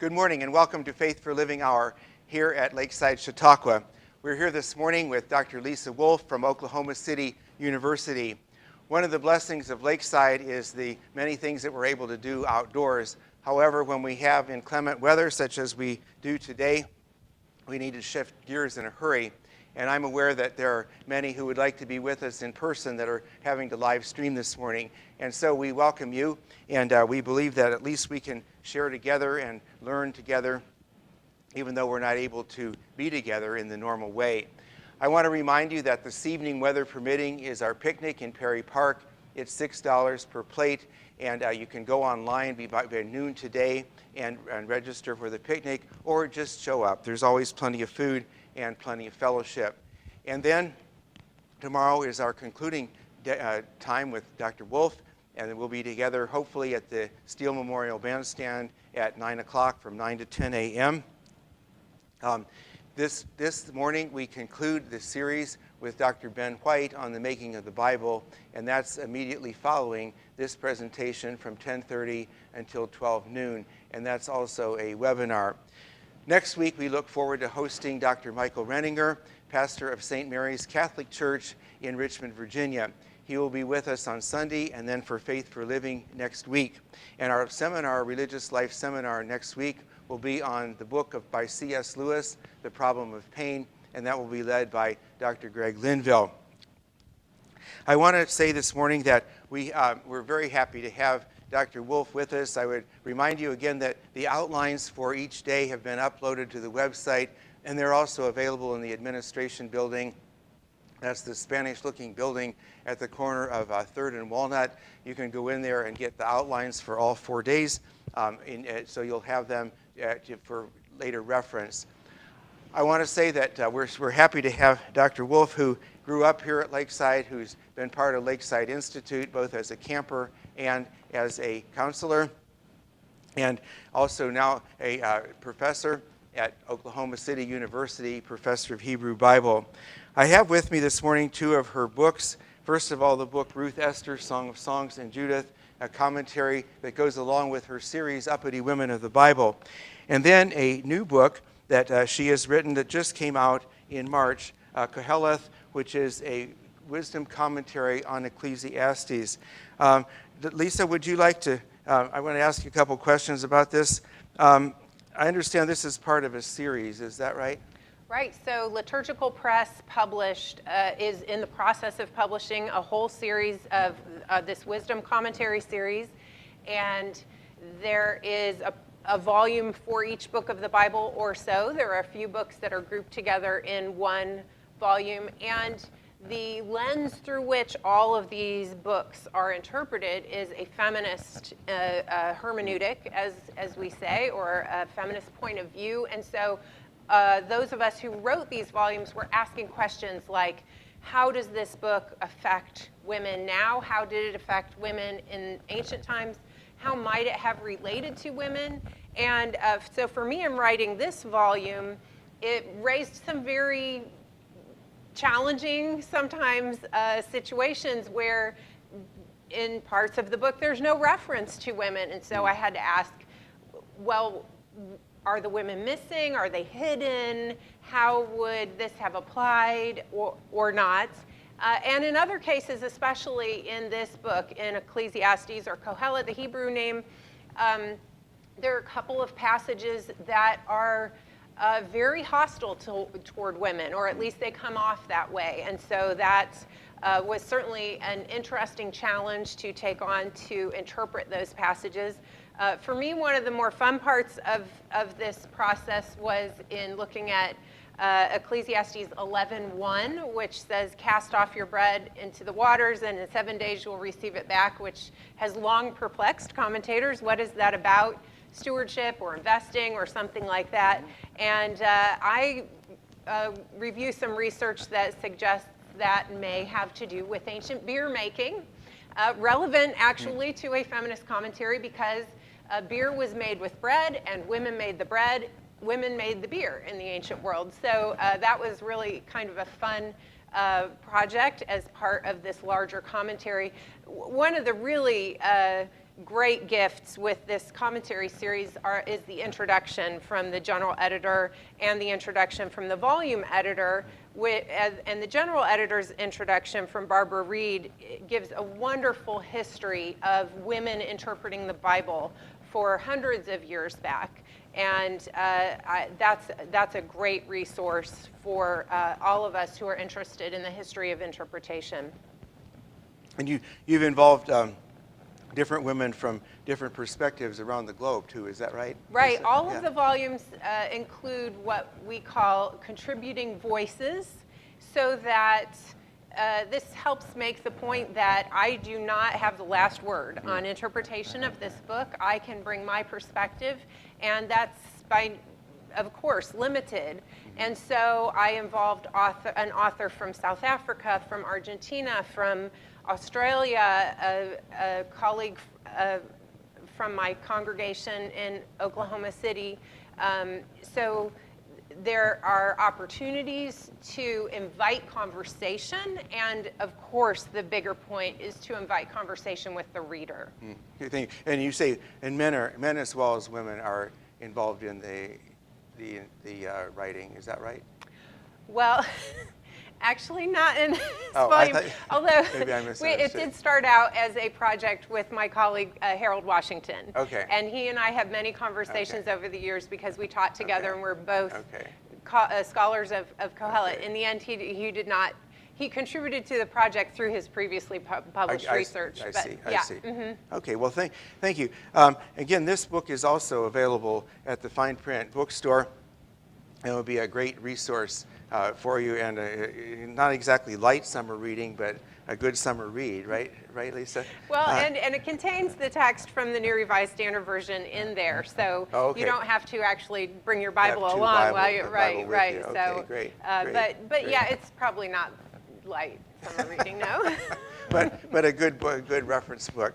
Good morning and welcome to Faith for Living Hour here at Lakeside, Chautauqua. We're here this morning with Dr. Lisa Wolf from Oklahoma City University. One of the blessings of Lakeside is the many things that we're able to do outdoors. However, when we have inclement weather such as we do today, we need to shift gears in a hurry. And I'm aware that there are many who would like to be with us in person that are having to live stream this morning. And so we welcome you, and we believe that at least we can share together and learn together, even though we're not able to be together in the normal way. I want to remind you that this evening, weather permitting, is our picnic in Perry Park. It's $6 per plate, and you can go online by noon today and register for the picnic, or just show up. There's always plenty of food and plenty of fellowship. And then tomorrow is our concluding time with Dr. Wolf, and we'll be together hopefully at the Steele Memorial Bandstand at 9 o'clock from 9 to 10 a.m. This morning we conclude the series with Dr. Ben White on the making of the Bible, and that's immediately following this presentation from 10:30 until 12 noon, and that's also a webinar. Next week, we look forward to hosting Dr. Michael Renninger, pastor of St. Mary's Catholic Church in Richmond, Virginia. He will be with us on Sunday and then for Faith for Living next week. And our seminar, Religious Life Seminar next week, will be on the book by C.S. Lewis, The Problem of Pain, and that will be led by Dr. Greg Linville. I want to say this morning that we're very happy to have Dr. Wolf with us. I would remind you again that the outlines for each day have been uploaded to the website, and they're also available in the administration building. That's the Spanish-looking building at the corner of 3rd and Walnut. You can go in there and get the outlines for all 4 days, so you'll have them for later reference. I want to say that we're happy to have Dr. Wolf, who grew up here at Lakeside, who's been part of Lakeside Institute, both as a camper and as a counselor, and also now a professor at Oklahoma City University, professor of Hebrew Bible. I have with me this morning 2 of her books. First of all, the book Ruth Esther, Song of Songs, and Judith, a commentary that goes along with her series, Uppity Women of the Bible. And then a new book that she has written that just came out in March, Koheleth, which is a wisdom commentary on Ecclesiastes. Lisa, would you like to, I want to ask you a couple questions about this. I understand this is part of a series, is that right? Right, so Liturgical Press is in the process of publishing a whole series of this wisdom commentary series, and there is a volume for each book of the Bible or so. There are a few books that are grouped together in one volume, and the lens through which all of these books are interpreted is a feminist hermeneutic, as we say, or a feminist point of view. And so those of us who wrote these volumes were asking questions like, how does this book affect women now? How did it affect women in ancient times? How might it have related to women? And so for me in writing this volume, it raised some very challenging, sometimes, situations where in parts of the book there's no reference to women. And so I had to ask, well, are the women missing? Are they hidden? How would this have applied or not? And in other cases, especially in this book, in Ecclesiastes or Kohelet, the Hebrew name, there are a couple of passages that are very hostile toward women, or at least they come off that way. And so that was certainly an interesting challenge to take on to interpret those passages. For me, one of the more fun parts of this process was in looking at Ecclesiastes 11:1, which says, cast off your bread into the waters, and in 7 days you'll receive it back, which has long perplexed commentators. What is that about? Stewardship or investing or something like that. And I review some research that suggests that may have to do with ancient beer making, relevant actually to a feminist commentary, because beer was made with bread and women made the bread, women made the beer in the ancient world. So that was really kind of a fun project as part of this larger commentary. One of the really great gifts with this commentary series is the introduction from the general editor and the introduction from the volume editor. And the general editor's introduction from Barbara Reed gives a wonderful history of women interpreting the Bible for hundreds of years back. And that's a great resource for all of us who are interested in the history of interpretation. And you've involved different women from different perspectives around the globe, too. Is that right? Right. All yeah. of the volumes include what we call contributing voices, so that this helps make the point that I do not have the last word on interpretation of this book. I can bring my perspective, and that's, of course, limited. And so I involved an author from South Africa, from Argentina, from Australia, a colleague from my congregation in Oklahoma City. So there are opportunities to invite conversation, and of course the bigger point is to invite conversation with the reader. And you say, and men as well as women are involved in the writing. Is that right? Well, actually not in this volume, although it did start out as a project with my colleague Harold Washington. Okay. And he and I have many conversations over the years because we taught together and we're both scholars of Kohelet. Okay. In the end, he did not. He contributed to the project through his previously published research. I see. Mm-hmm. Okay, well, thank you. Again, this book is also available at the Fine Print bookstore. It will be a great resource for you, and not exactly light summer reading, but a good summer read, right, Lisa? Well, and it contains the text from the New Revised Standard Version in there, so you don't have to actually bring your Bible along while you're right. Okay, great. But yeah, it's probably not light summer reading, no. but a good reference book.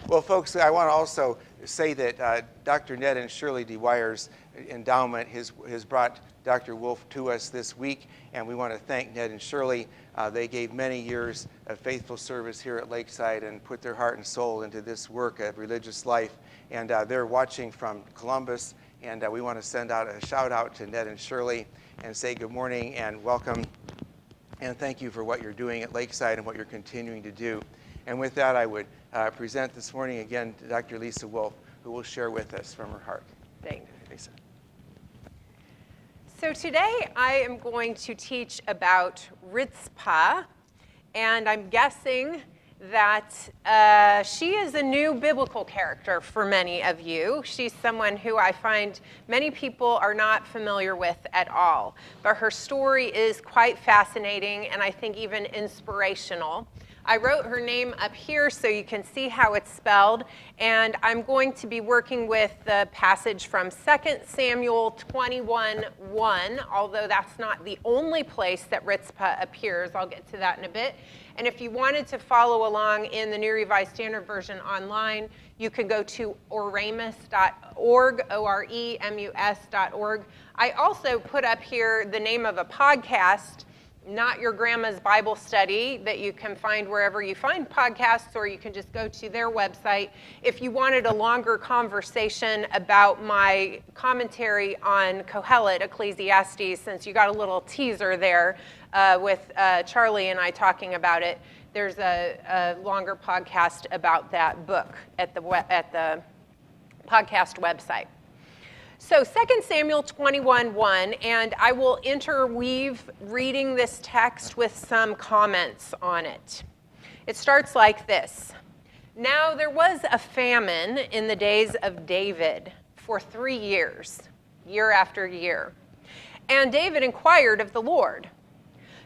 Well, folks, I want to also say that Dr. Ned and Shirley DeWyer's endowment has brought Dr. Wolf to us this week, and we want to thank Ned and Shirley. They gave many years of faithful service here at Lakeside and put their heart and soul into this work of religious life, and they're watching from Columbus, and we want to send out a shout out to Ned and Shirley and say good morning and welcome, and thank you for what you're doing at Lakeside and what you're continuing to do. And with that, I would present this morning again to Dr. Lisa Wolf, who will share with us from her heart. Thanks. Lisa. So today I am going to teach about Rizpah, and I'm guessing that she is a new biblical character for many of you. She's someone who I find many people are not familiar with at all, but her story is quite fascinating and I think even inspirational. I wrote her name up here so you can see how it's spelled, and I'm going to be working with the passage from 2 Samuel 21:1, although that's not the only place that Rizpah appears. I'll get to that in a bit. And if you wanted to follow along in the New Revised Standard Version online, you could go to oremus.org, oremus.org. I also put up here the name of a podcast, Not Your Grandma's Bible Study, that you can find wherever you find podcasts, or you can just go to their website. If you wanted a longer conversation about my commentary on Kohelet, Ecclesiastes, since you got a little teaser there with Charlie and I talking about it, there's a longer podcast about that book at the podcast website. So 2 Samuel 21:1, and I will interweave reading this text with some comments on it. It starts like this. Now there was a famine in the days of David for 3 years, year after year. And David inquired of the Lord.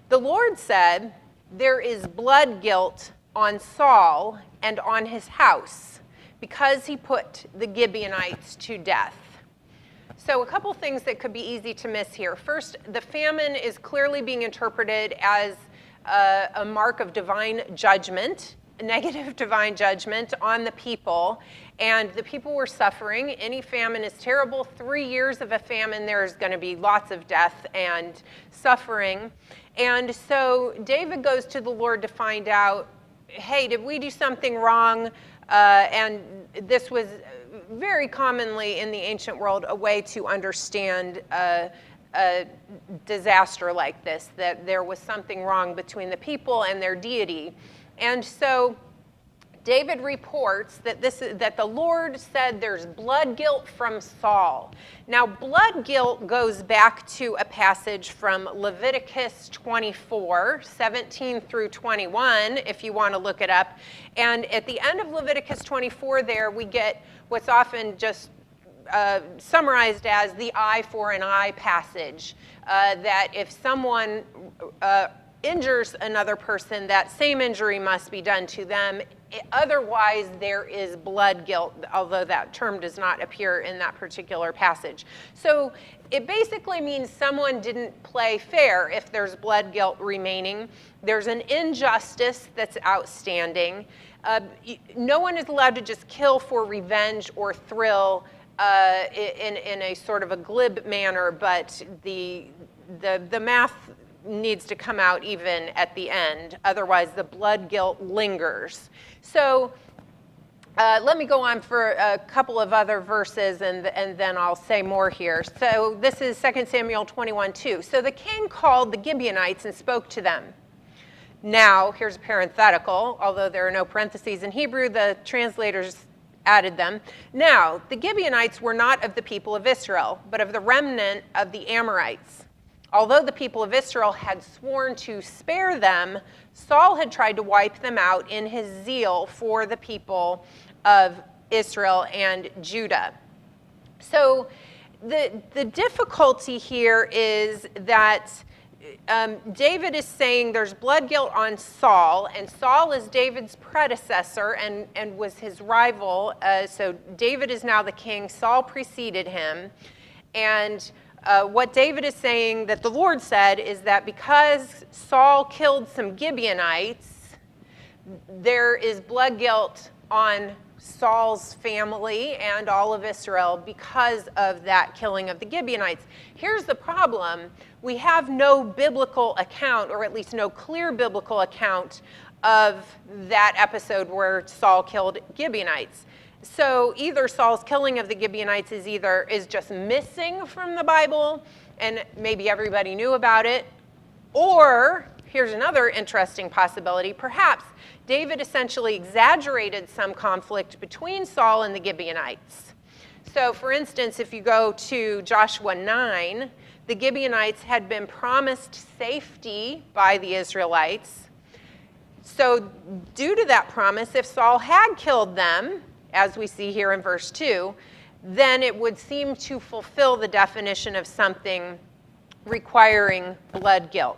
The Lord said, there is blood guilt on Saul and on his house, because he put the Gibeonites to death. So a couple things that could be easy to miss here. First, the famine is clearly being interpreted as a mark of divine judgment, negative divine judgment on the people. And the people were suffering. Any famine is terrible. 3 years of a famine, there's going to be lots of death and suffering. And so David goes to the Lord to find out, hey, did we do something wrong? And this was very commonly in the ancient world a way to understand a disaster like this, that there was something wrong between the people and their deity. And so David reports that the Lord said there's blood guilt from Saul. Now, blood guilt goes back to a passage from Leviticus 24, 17 through 21, if you want to look it up. And at the end of Leviticus 24 there, we get what's often just summarized as the eye for an eye passage, that if someone injures another person, that same injury must be done to them. Otherwise, there is blood guilt, although that term does not appear in that particular passage. So it basically means someone didn't play fair if there's blood guilt remaining. There's an injustice that's outstanding. No one is allowed to just kill for revenge or thrill in a sort of a glib manner, but the math needs to come out even at the end. Otherwise, the blood guilt lingers. So let me go on for a couple of other verses, and then I'll say more here. So this is 2 Samuel 21:2. So the king called the Gibeonites and spoke to them. Now, here's a parenthetical, although there are no parentheses in Hebrew, the translators added them. Now, the Gibeonites were not of the people of Israel, but of the remnant of the Amorites. Although the people of Israel had sworn to spare them, Saul had tried to wipe them out in his zeal for the people of Israel and Judah. So the difficulty here is that David is saying there's blood guilt on Saul, and Saul is David's predecessor and was his rival. So David is now the king. Saul preceded him. And what David is saying that the Lord said is that because Saul killed some Gibeonites, there is blood guilt on Saul's family and all of Israel because of that killing of the Gibeonites. Here's the problem. We have no biblical account, or at least no clear biblical account, of that episode where Saul killed Gibeonites. So either Saul's killing of the Gibeonites is just missing from the Bible, and maybe everybody knew about it, or here's another interesting possibility. Perhaps David essentially exaggerated some conflict between Saul and the Gibeonites. So for instance, if you go to Joshua 9, the Gibeonites had been promised safety by the Israelites. So due to that promise, if Saul had killed them, as we see here in verse 2, then it would seem to fulfill the definition of something requiring blood guilt.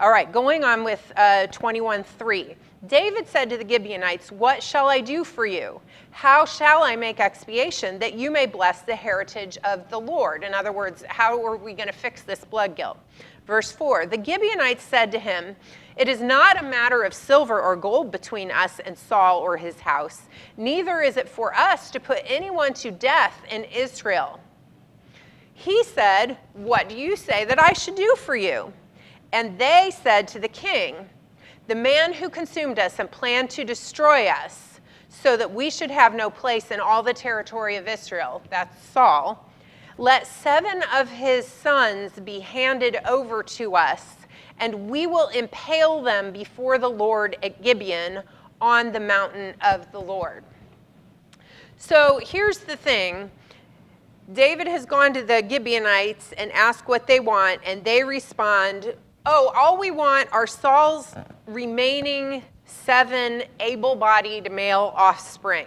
All right, going on with 21:3. David said to the Gibeonites, "What shall I do for you? How shall I make expiation that you may bless the heritage of the Lord?" In other words, how are we going to fix this blood guilt? Verse 4, the Gibeonites said to him, "It is not a matter of silver or gold between us and Saul or his house. Neither is it for us to put anyone to death in Israel." He said, "What do you say that I should do for you?" And they said to the king, "The man who consumed us and planned to destroy us so that we should have no place in all the territory of Israel," that's Saul, "let 7 of his sons be handed over to us, and we will impale them before the Lord at Gibeon on the mountain of the Lord." So here's the thing. David has gone to the Gibeonites and asked what they want, and they respond, "Oh, all we want are Saul's remaining 7 able-bodied male offspring.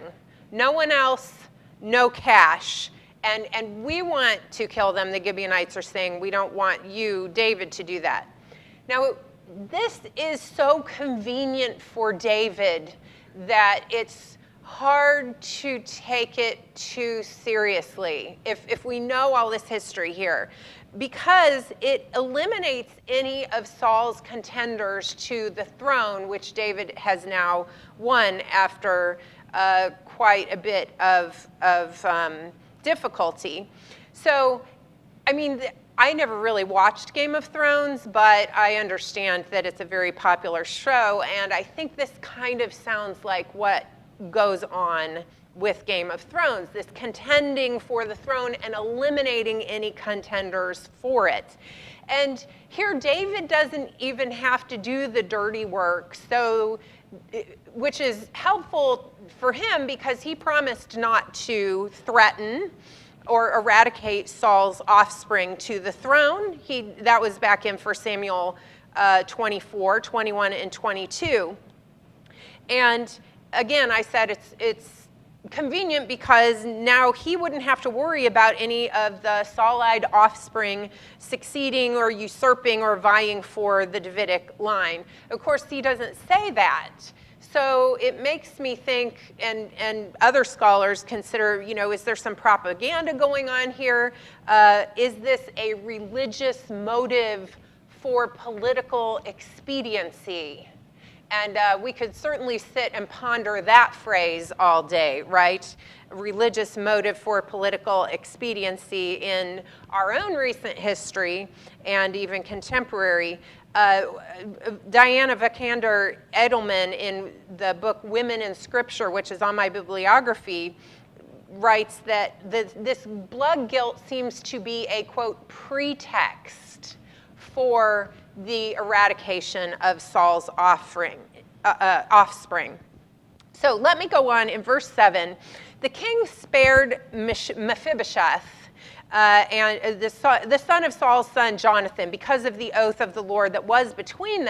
No one else, no cash. And we want to kill them." The Gibeonites are saying, "We don't want you, David, to do that." Now, this is so convenient for David that it's hard to take it too seriously if we know all this history here, because it eliminates any of Saul's contenders to the throne, which David has now won after quite a bit of difficulty. So, I mean, I never really watched Game of Thrones, but I understand that it's a very popular show, and I think this kind of sounds like what goes on with Game of Thrones, this contending for the throne and eliminating any contenders for it. And here David doesn't even have to do the dirty work, so, which is helpful for him because he promised not to threaten or eradicate Saul's offspring to the throne. That was back in 1 Samuel 24, 21, and 22. And again, I said it's convenient because now he wouldn't have to worry about any of the Saulite offspring succeeding or usurping or vying for the Davidic line. Of course, he doesn't say that. So it makes me think, and other scholars consider, is there some propaganda going on here? Is this a religious motive for political expediency? And we could certainly sit and ponder that phrase all day, right? Religious motive for political expediency in our own recent history and even contemporary. Diana Vikander Edelman, in the book Women in Scripture, which is on my bibliography, writes that this blood guilt seems to be a, quote, pretext for the eradication of Saul's offspring. So let me go on in verse 7. The king spared Mephibosheth, and the son of Saul's son Jonathan, because of the oath of the Lord that was between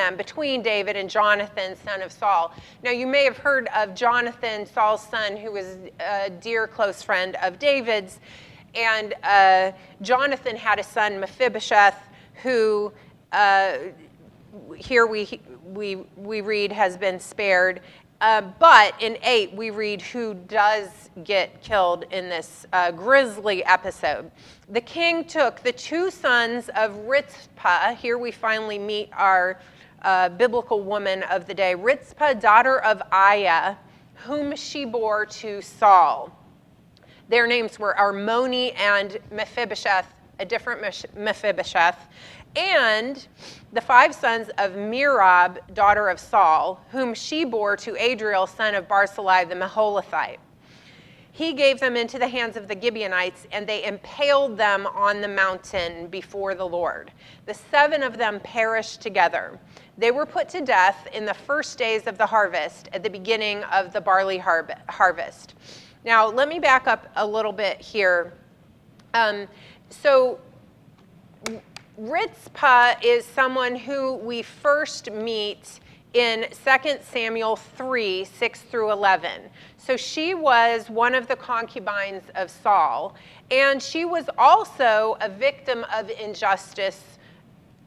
David and Jonathan, son of Saul. Now you may have heard of Jonathan, Saul's son, who was a dear close friend of David's, and Jonathan had a son, Mephibosheth, who here we read has been spared. But in 8, we read who does get killed in this grisly episode. The king took the 2 sons of Rizpah. Here we finally meet our biblical woman of the day. Rizpah, daughter of Aiah, whom she bore to Saul. Their names were Armoni and Mephibosheth, a different Mephibosheth. And the 5 sons of Merab, daughter of Saul, whom she bore to Adriel, son of Barzillai the Meholathite. He gave them into the hands of the Gibeonites, and they impaled them on the mountain before the Lord. The 7 of them perished together. They were put to death in the first days of the harvest, at the beginning of the barley harvest. Now, let me back up a little bit here. Rizpah is someone who we first meet in 2 Samuel 3, 6 through 11. So she was one of the concubines of Saul, and she was also a victim of injustice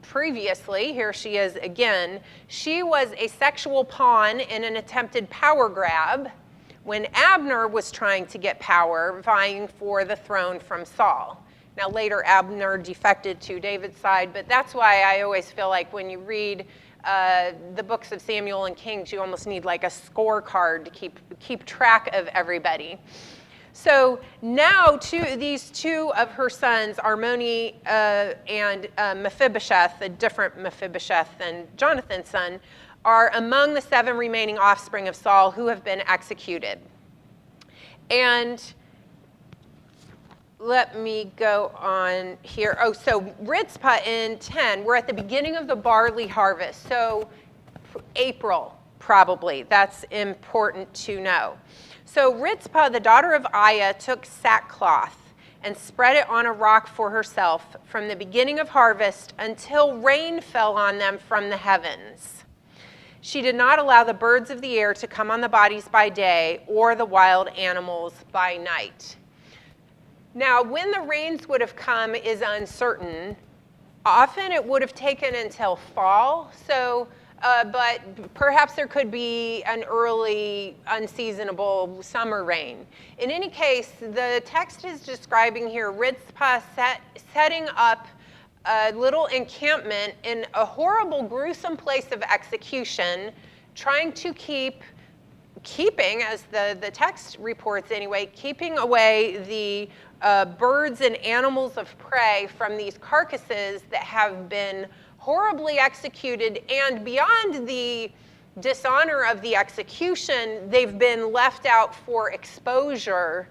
previously. Here she is again. She was a sexual pawn in an attempted power grab when Abner was trying to get power, vying for the throne from Saul. Now, later, Abner defected to David's side, but that's why I always feel like when you read the books of Samuel and Kings, you almost need like a scorecard to keep track of everybody. So now these 2 of her sons, Armoni and Mephibosheth, a different Mephibosheth than Jonathan's son, are among the 7 remaining offspring of Saul who have been executed. And let me go on here. Oh, so Rizpah in 10, we're at the beginning of the barley harvest. So April, probably. That's important to know. So Rizpah, the daughter of Aiah, took sackcloth and spread it on a rock for herself from the beginning of harvest until rain fell on them from the heavens. She did not allow the birds of the air to come on the bodies by day or the wild animals by night. Now, when the rains would have come is uncertain. Often it would have taken until fall, but perhaps there could be an early unseasonable summer rain. In any case, the text is describing here Rizpah setting up a little encampment in a horrible, gruesome place of execution, trying to keeping, as the text reports anyway, keeping away the birds and animals of prey from these carcasses that have been horribly executed, and beyond the dishonor of the execution, they've been left out for exposure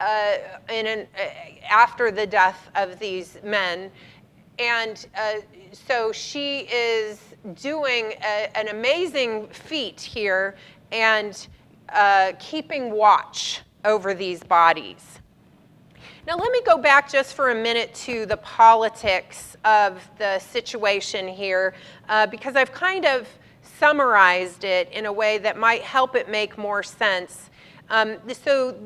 after the death of these men. And so she is doing an amazing feat here and keeping watch over these bodies. Now let me go back just for a minute to the politics of the situation here, because I've kind of summarized it in a way that might help it make more sense. So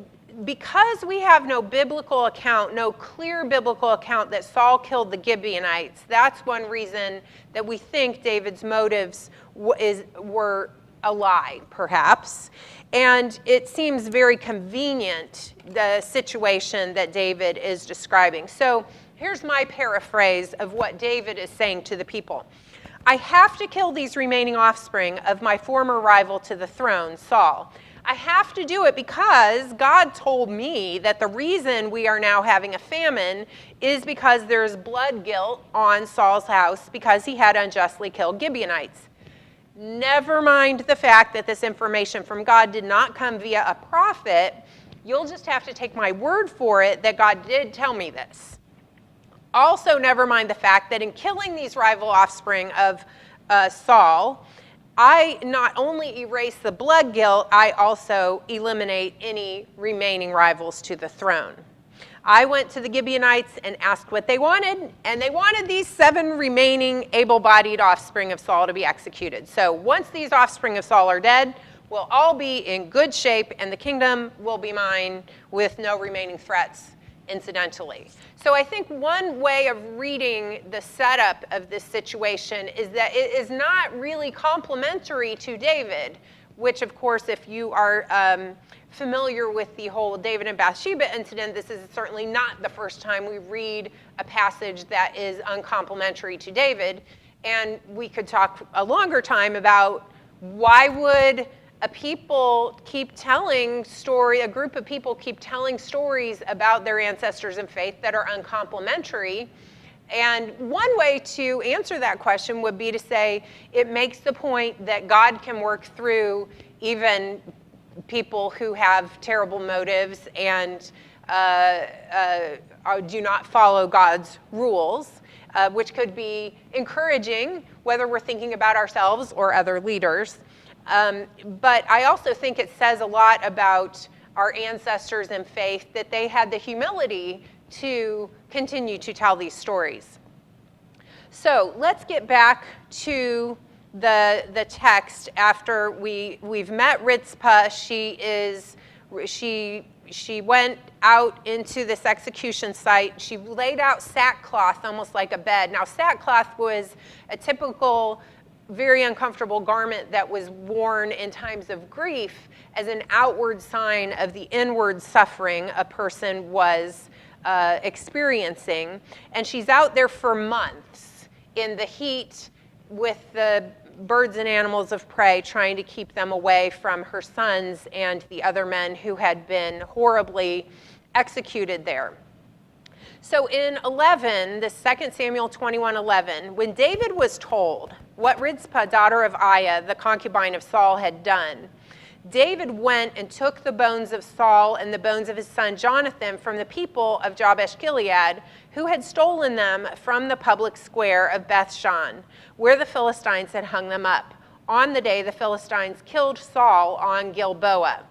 because we have no biblical account, no clear biblical account that Saul killed the Gibeonites, that's one reason that we think David's motives were a lie, perhaps. And it seems very convenient, the situation that David is describing. So here's my paraphrase of what David is saying to the people. I have to kill these remaining offspring of my former rival to the throne, Saul. I have to do it because God told me that the reason we are now having a famine is because there's blood guilt on Saul's house because he had unjustly killed Gibeonites. Never mind the fact that this information from God did not come via a prophet. You'll just have to take my word for it that God did tell me this. Also, never mind the fact that in killing these rival offspring of Saul, I not only erase the blood guilt, I also eliminate any remaining rivals to the throne. I went to the Gibeonites and asked what they wanted, and they wanted these 7 remaining able-bodied offspring of Saul to be executed. So once these offspring of Saul are dead, we'll all be in good shape, and the kingdom will be mine with no remaining threats incidentally. So I think one way of reading the setup of this situation is that it is not really complimentary to David, which of course, if you are familiar with the whole David and Bathsheba incident, this is certainly not the first time we read a passage that is uncomplimentary to David. And we could talk a longer time about why would a group of people keep telling stories about their ancestors in faith that are uncomplimentary. And one way to answer that question would be to say it makes the point that God can work through even people who have terrible motives and do not follow God's rules, which could be encouraging, whether we're thinking about ourselves or other leaders. But I also think it says a lot about our ancestors in faith that they had the humility to continue to tell these stories. So let's get back to the text after we've met Rizpah. She went out into this execution site. She laid out sackcloth, almost like a bed. Now, sackcloth was a typical, very uncomfortable garment that was worn in times of grief as an outward sign of the inward suffering a person was experiencing. And she's out there for months in the heat with the birds and animals of prey, trying to keep them away from her sons and the other men who had been horribly executed there. So in 11, the 2 Samuel 21:11, when David was told what Rizpah, daughter of Aiah, the concubine of Saul, had done, David went and took the bones of Saul and the bones of his son Jonathan from the people of Jabesh Gilead, who had stolen them from the public square of Bethshan, where the Philistines had hung them up, on the day the Philistines killed Saul on Gilboa.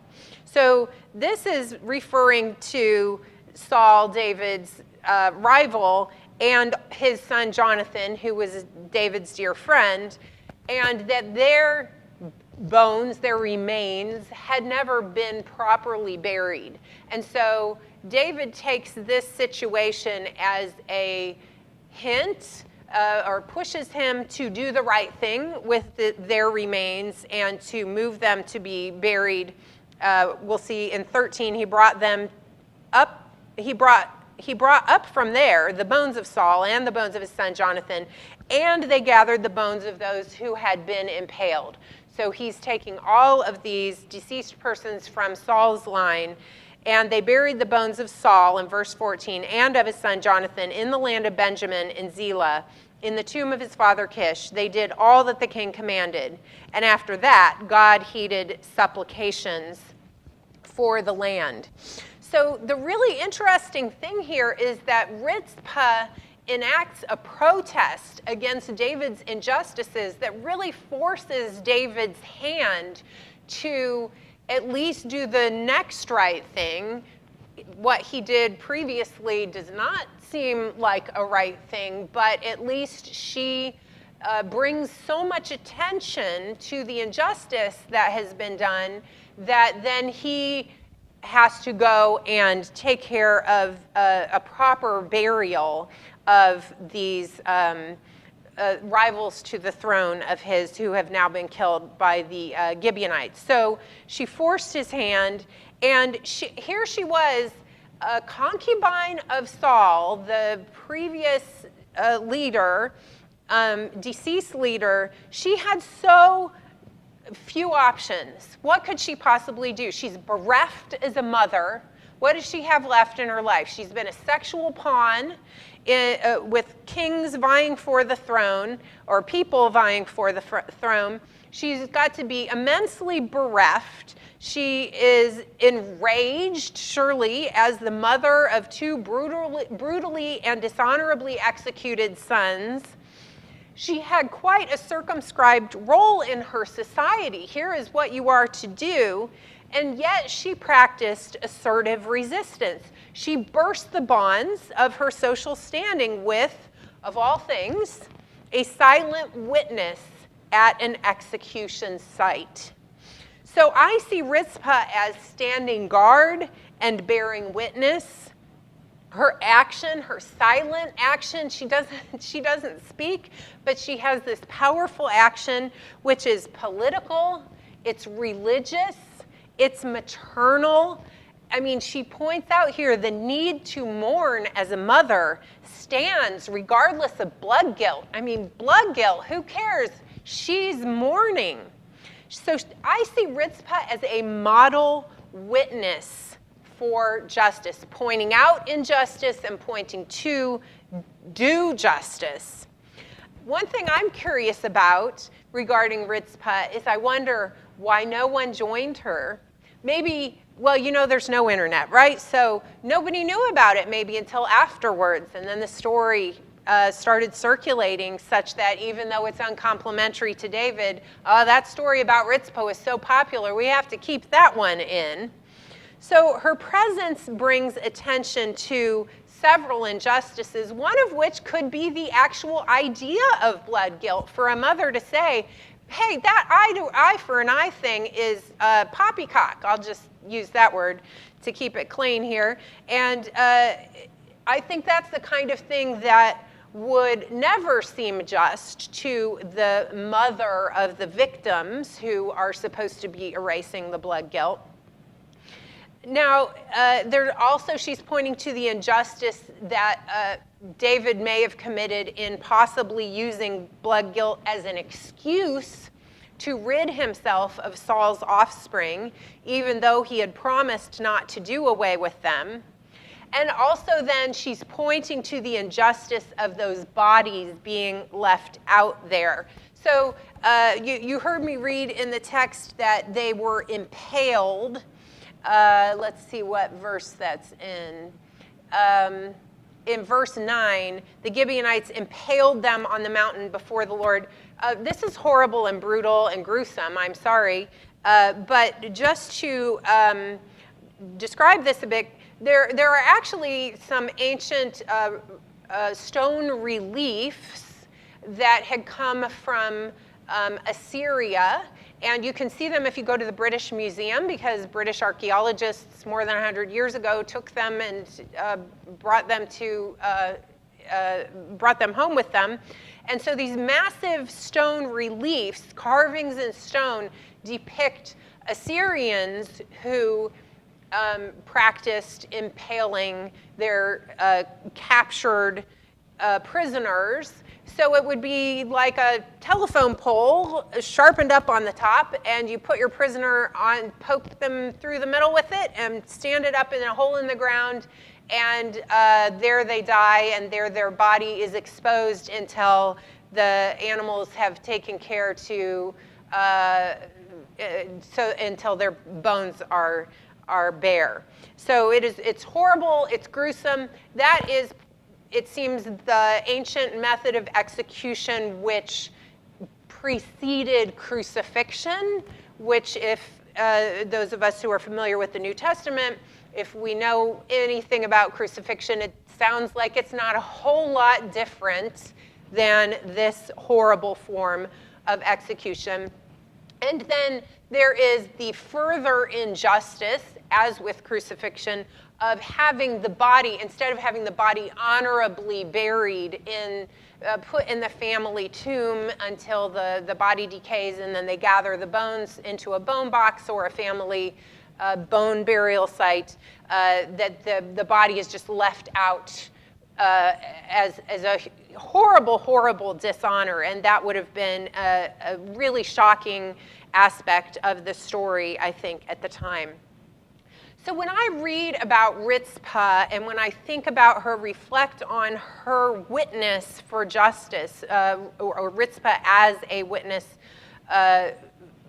So this is referring to Saul, David's rival, and his son Jonathan, who was David's dear friend, and that their bones, their remains, had never been properly buried. And so David takes this situation as a hint or pushes him to do the right thing with their remains and to move them to be buried. We'll see in 13, he brought them up. He brought up from there the bones of Saul and the bones of his son Jonathan, and they gathered the bones of those who had been impaled. So he's taking all of these deceased persons from Saul's line, and they buried the bones of Saul in verse 14 and of his son Jonathan in the land of Benjamin in Zelah, in the tomb of his father Kish. They did all that the king commanded. And after that, God heeded supplications for the land. So the really interesting thing here is that Rizpah enacts a protest against David's injustices that really forces David's hand to at least do the next right thing. What he did previously does not seem like a right thing, but at least she brings so much attention to the injustice that has been done that then he has to go and take care of a proper burial of these rivals to the throne of his who have now been killed by the Gibeonites. So she forced his hand, and here she was, a concubine of Saul, the previous leader, deceased leader. She had so few options. What could she possibly do? She's bereft as a mother. What does she have left in her life? She's been a sexual pawn with kings vying for the throne, or people vying for the throne. She's got to be immensely bereft. She is enraged, surely, as the mother of two brutally and dishonorably executed sons. She had quite a circumscribed role in her society. Here is what you are to do. And yet she practiced assertive resistance. She burst the bonds of her social standing with, of all things, a silent witness at an execution site. So I see Rizpah as standing guard and bearing witness. Her action, her silent action, she doesn't speak, but she has this powerful action which is political, it's religious, it's maternal. I mean, she points out here the need to mourn as a mother stands regardless of blood guilt. I mean, blood guilt, who cares? She's mourning. So I see Rizpah as a model witness for justice, pointing out injustice and pointing to do justice. One thing I'm curious about regarding Rizpah is I wonder why no one joined her. Maybe, well, you know, there's no internet, right? So nobody knew about it maybe until afterwards, and then the story started circulating such that even though it's uncomplimentary to David, that story about Rizpah was so popular, we have to keep that one in. So her presence brings attention to several injustices, one of which could be the actual idea of blood guilt for a mother to say, hey, that eye for an eye thing is poppycock. I'll just use that word to keep it clean here. And I think that's the kind of thing that would never seem just to the mother of the victims who are supposed to be erasing the blood guilt. Now, she's pointing to the injustice that David may have committed in possibly using blood guilt as an excuse to rid himself of Saul's offspring, even though he had promised not to do away with them. And also then she's pointing to the injustice of those bodies being left out there. So you heard me read in the text that they were impaled. Let's see what verse that's in. In verse 9, the Gibeonites impaled them on the mountain before the Lord. This is horrible and brutal and gruesome, I'm sorry. But just to describe this a bit, there are actually some ancient stone reliefs that had come from Assyria. And you can see them if you go to the British Museum, because British archaeologists more than 100 years ago took them and brought them home with them. And so these massive stone reliefs, carvings in stone, depict Assyrians who practiced impaling their captured prisoners. So it would be like a telephone pole sharpened up on the top, and you put your prisoner on, poke them through the middle with it, and stand it up in a hole in the ground, and there they die, and there their body is exposed until the animals have taken care to, until their bones are bare. So it's horrible, it's gruesome. That is, it seems, the ancient method of execution which preceded crucifixion, which if those of us who are familiar with the New Testament, if we know anything about crucifixion, it sounds like it's not a whole lot different than this horrible form of execution. And then there is the further injustice, as with crucifixion, of having the body, instead of having the body honorably buried put in the family tomb until the body decays, and then they gather the bones into a bone box or a family bone burial site, that the body is just left out as a horrible, horrible dishonor. And that would have been a really shocking aspect of the story, I think, at the time. So when I read about Rizpah, and when I think about her, reflect on her witness for justice, or Rizpah as a witness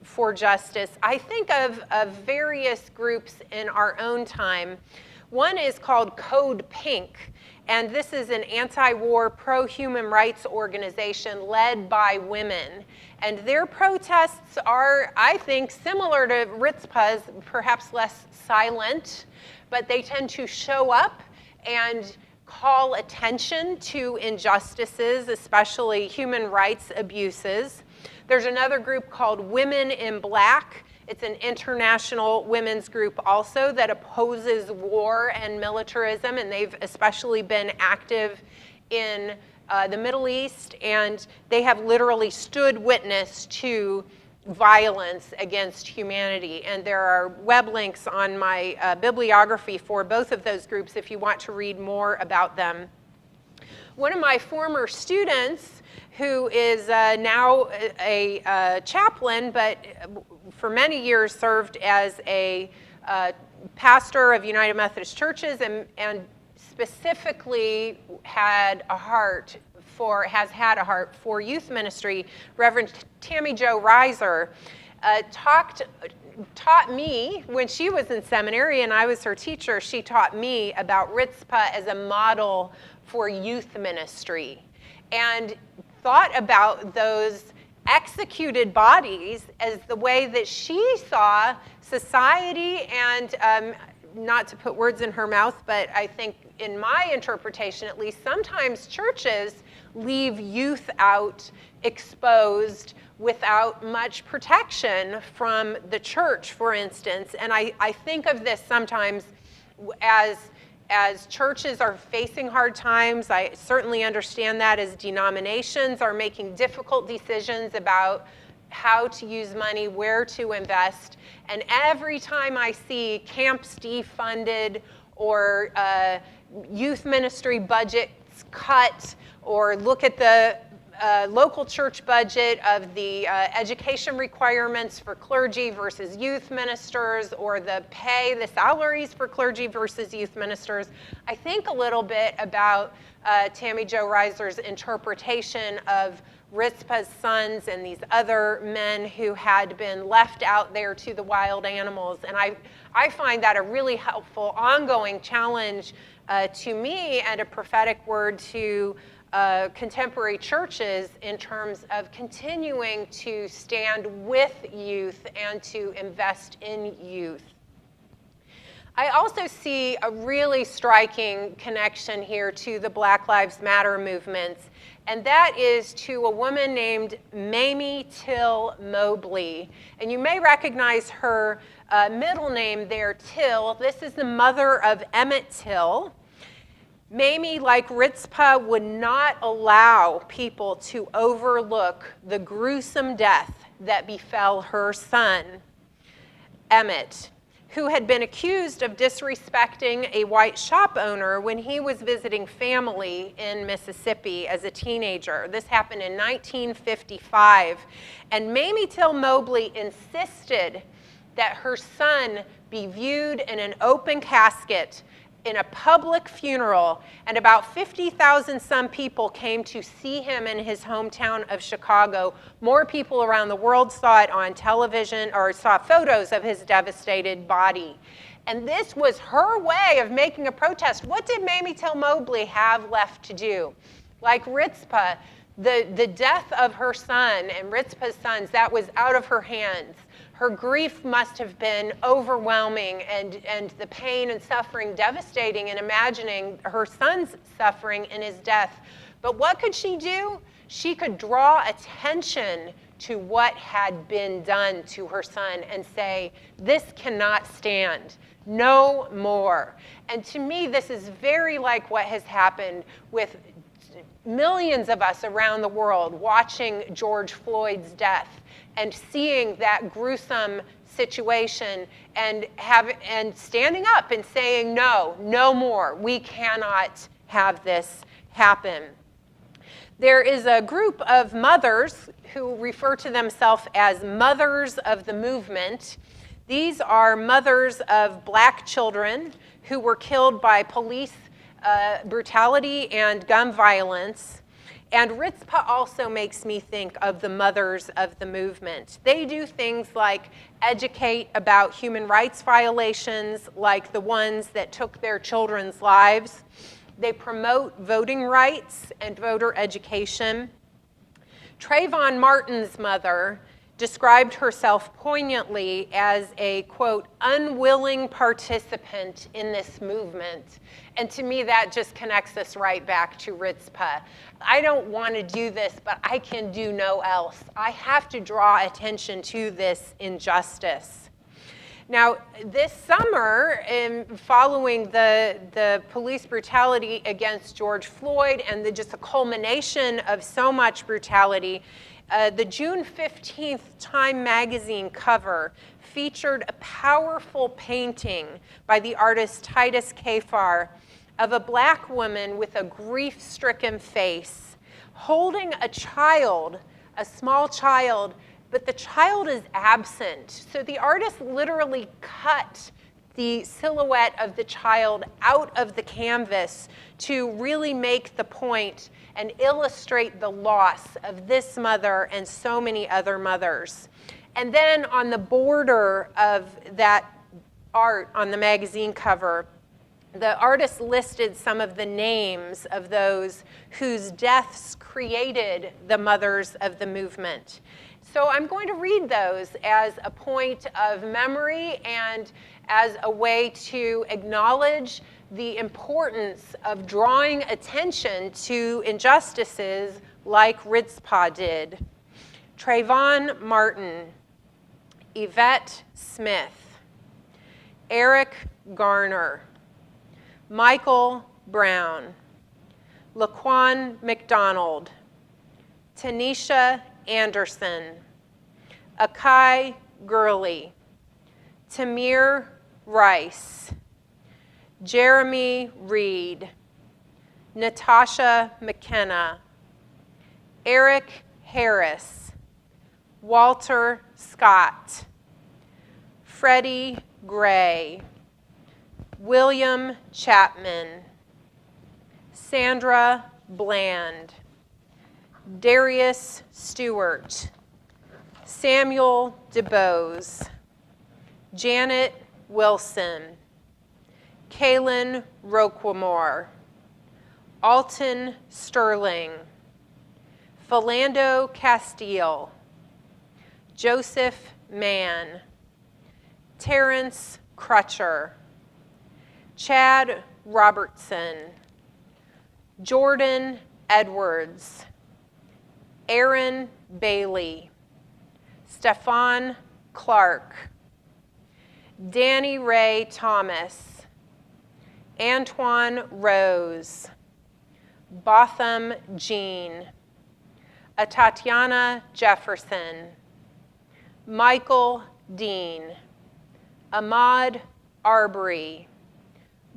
for justice, I think of various groups in our own time. One is called Code Pink, and this is an anti-war, pro-human rights organization led by women. And their protests are, I think, similar to Rizpah's, perhaps less silent, but they tend to show up and call attention to injustices, especially human rights abuses. There's another group called Women in Black. It's an international women's group also that opposes war and militarism, and they've especially been active in the Middle East, and they have literally stood witness to violence against humanity. And there are web links on my bibliography for both of those groups if you want to read more about them. One of my former students, who is now a chaplain, but for many years served as a pastor of United Methodist Churches, and specifically has had a heart for youth ministry, Reverend Tammy Jo Reiser, taught me, when she was in seminary and I was her teacher, she taught me about Rizpah as a model for youth ministry, and thought about those executed bodies as the way that she saw society, and not to put words in her mouth, but I think in my interpretation at least, sometimes churches leave youth out, exposed, without much protection from the church, for instance. And I think of this sometimes as churches are facing hard times. I certainly understand that as denominations are making difficult decisions about how to use money, where to invest. And every time I see camps defunded or youth ministry budgets cut, or look at the local church budget of the education requirements for clergy versus youth ministers, or the salaries for clergy versus youth ministers, I think a little bit about Tammy Jo Reiser's interpretation of Rizpah's sons and these other men who had been left out there to the wild animals. And I find that a really helpful ongoing challenge to me, and a prophetic word to contemporary churches in terms of continuing to stand with youth and to invest in youth. I also see a really striking connection here to the Black Lives Matter movements, and that is to a woman named Mamie Till Mobley. And you may recognize her middle name there, Till. This is the mother of Emmett Till. Mamie, like Rizpah, would not allow people to overlook the gruesome death that befell her son, Emmett, who had been accused of disrespecting a white shop owner when he was visiting family in Mississippi as a teenager. This happened in 1955. And Mamie Till Mobley insisted that her son be viewed in an open casket in a public funeral, and about 50,000 some people came to see him in his hometown of Chicago. More people around the world saw it on television or saw photos of his devastated body. And this was her way of making a protest. What did Mamie Till Mobley have left to do? Like Rizpah, the death of her son and Rizpah's sons, that was out of her hands. Her grief must have been overwhelming, and the pain and suffering devastating in imagining her son's suffering in his death. But what could she do? She could draw attention to what had been done to her son and say, this cannot stand. No more. And to me, this is very like what has happened with millions of us around the world watching George Floyd's death and seeing that gruesome situation and standing up and saying, no, no more. We cannot have this happen. There is a group of mothers who refer to themselves as mothers of the movement. These are mothers of black children who were killed by police brutality and gun violence. And Rizpah also makes me think of the mothers of the movement. They do things like educate about human rights violations, like the ones that took their children's lives. They promote voting rights and voter education. Trayvon Martin's mother described herself poignantly as a, quote, unwilling participant in this movement. And to me, that just connects us right back to Rizpah. I don't want to do this, but I can do no else. I have to draw attention to this injustice. Now, this summer, following the police brutality against George Floyd and just a culmination of so much brutality, the June 15th Time magazine cover featured a powerful painting by the artist Titus Kaphar of a black woman with a grief-stricken face holding a child, a small child, but the child is absent. So the artist literally cut the silhouette of the child out of the canvas to really make the point and illustrate the loss of this mother and so many other mothers. And then on the border of that art on the magazine cover, the artist listed some of the names of those whose deaths created the mothers of the movement. So I'm going to read those as a point of memory and as a way to acknowledge the importance of drawing attention to injustices like Rizpah did. Trayvon Martin, Yvette Smith, Eric Garner, Michael Brown, Laquan McDonald, Tanisha Anderson, Akai Gurley, Tamir Rice, Jeremy Reed, Natasha McKenna, Eric Harris, Walter Scott, Freddie Gray, William Chapman, Sandra Bland, Darius Stewart, Samuel DeBose, Janet Wilson, Kaylin Roquemore, Alton Sterling, Philando Castile, Joseph Mann, Terrence Crutcher, Chad Robertson, Jordan Edwards, Aaron Bailey, Stefan Clark, Danny Ray Thomas, Antoine Rose, Botham Jean, Tatiana Jefferson, Michael Dean, Ahmaud Arbery,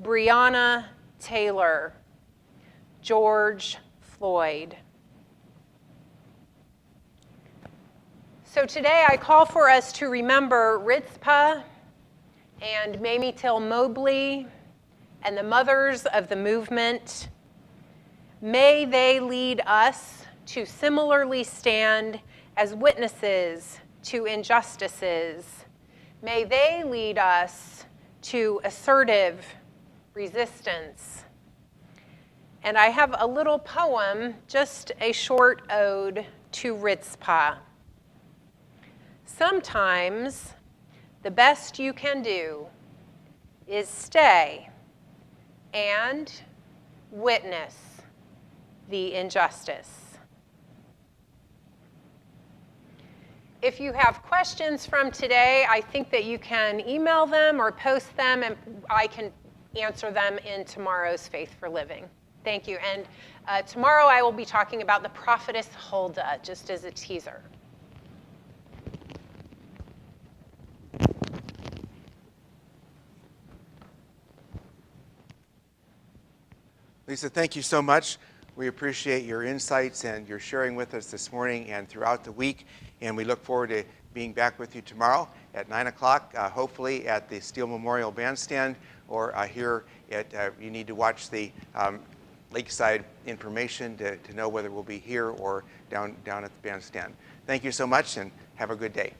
Breonna Taylor, George Floyd. So today I call for us to remember Rizpah and Mamie Till Mobley and the mothers of the movement, may they lead us to similarly stand as witnesses to injustices. May they lead us to assertive resistance. And I have a little poem, just a short ode to Rizpah. Sometimes the best you can do is stay and witness the injustice. If you have questions from today, I think that you can email them or post them, and I can answer them in tomorrow's Faith for Living. Thank you. And tomorrow I will be talking about the prophetess Huldah, just as a teaser. Lisa, thank you so much. We appreciate your insights and your sharing with us this morning and throughout the week. And we look forward to being back with you tomorrow at 9 o'clock, hopefully at the Steele Memorial Bandstand, or here at, you need to watch the Lakeside information to know whether we'll be here or down at the bandstand. Thank you so much, and have a good day.